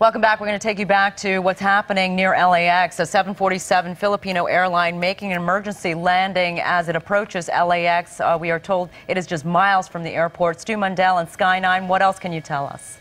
Welcome back. We're going to take you back to what's happening near LAX. A 747 Filipino Airline making an emergency landing as it approaches LAX. We are told it is just miles from the airport. Stu Mundell and Sky 9, what else can you tell us?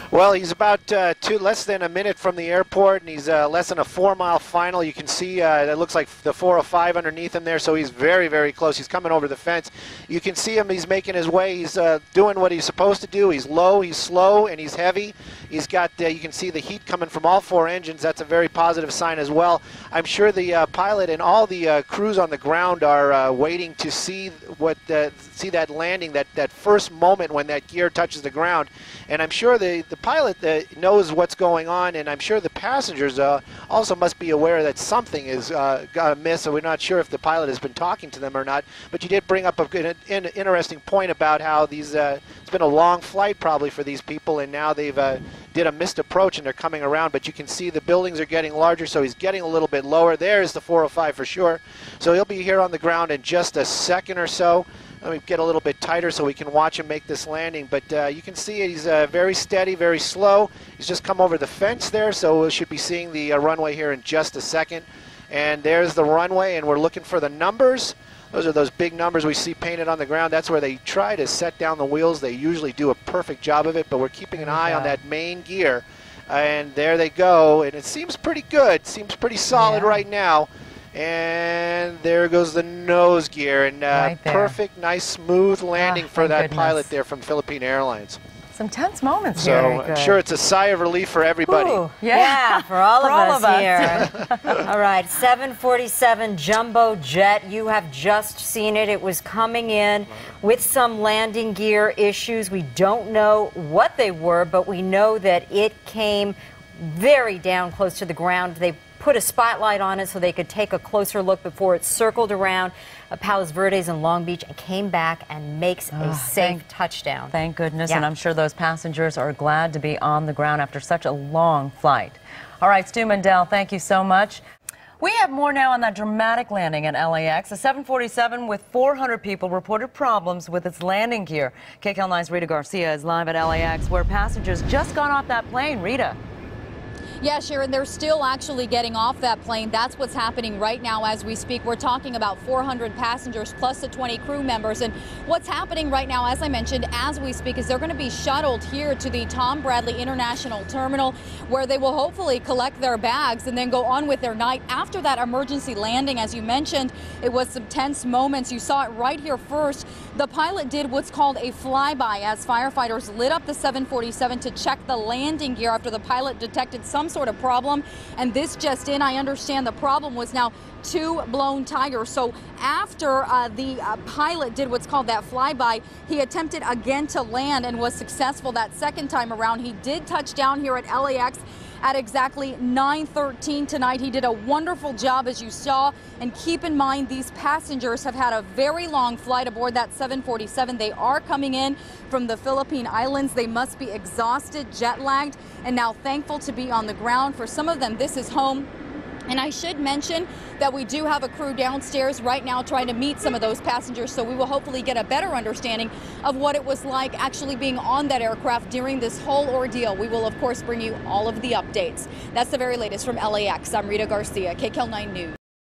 Well, he's about less than a minute from the airport, and he's less than a 4-mile final. You can see it looks like the 405 underneath him there, so he's very, very close. He's coming over the fence. You can see him. He's making his way. He's doing what he's supposed to do. He's low, he's slow, and he's heavy. He's got, you can see the heat coming from all 4 engines. That's a very positive sign as well. I'm sure the pilot and all the crews on the ground are waiting to see that landing, that first moment when that gear touches the ground. And I'm sure the pilot knows what's going on, and I'm sure the passengers also must be aware that something is got amiss, so we're not sure if the pilot has been talking to them or not. But you did bring up an interesting point about how these it's been a long flight probably for these people, and now they've did a missed approach and they're coming around. But you can see the buildings are getting larger, so he's getting a little bit lower. There's the 405 for sure. So he'll be here on the ground in just a second or so. Let me get a little bit tighter so we can watch him make this landing. But you can see he's very steady, very slow. He's just come over the fence there, so we should be seeing the runway here in just a second. And there's the runway, and we're looking for the numbers. Those are those big numbers we see painted on the ground. That's where they try to set down the wheels. They usually do a perfect job of it, but we're keeping an eye on that main gear. And there they go, and it seems pretty good. Seems pretty solid right now. And there goes the nose gear, and perfect, nice, smooth landing for that pilot there from Philippine Airlines. Some tense moments here. So I'm sure it's a sigh of relief for everybody. Ooh, yeah, for all of us here. All right, 747 jumbo jet. You have just seen it. It was coming in with some landing gear issues. We don't know what they were, but we know that it came very down close to the ground. They put a spotlight on it so they could take a closer look before it circled around Palos Verdes and Long Beach and came back and makes a safe touchdown. Thank goodness, and I'm sure those passengers are glad to be on the ground after such a long flight. All right, Stu Mundell, thank you so much. We have more now on that dramatic landing at LAX. A 747 with 400 people reported problems with its landing gear. KCAL 9's Rita Garcia is live at LAX, where passengers just got off that plane. Rita. Yeah, Sharon, they're still actually getting off that plane. That's what's happening right now as we speak. We're talking about 400 passengers plus the 20 crew members. And what's happening right now, as I mentioned, as we speak, is they're going to be shuttled here to the Tom Bradley International Terminal, where they will hopefully collect their bags and then go on with their night. After that emergency landing, as you mentioned, it was some tense moments. You saw it right here first. The pilot did what's called a flyby as firefighters lit up the 747 to check the landing gear after the pilot detected some sort of problem. And this just in, I understand the problem was now 2 blown tires. So after the pilot did what's called that flyby, he attempted again to land and was successful that second time around. He did touch down here at LAX at exactly 9:13 tonight. He did a wonderful job, as you saw. And keep in mind, these passengers have had a very long flight aboard that 747. They are coming in from the Philippine Islands. They must be exhausted, jet lagged, and now thankful to be on the ground. For some of them, this is home. And I should mention that we do have a crew downstairs right now trying to meet some of those passengers, so we will hopefully get a better understanding of what it was like actually being on that aircraft during this whole ordeal. We will, of course, bring you all of the updates. That's the very latest from LAX. I'm Rita Garcia, KCAL 9 News.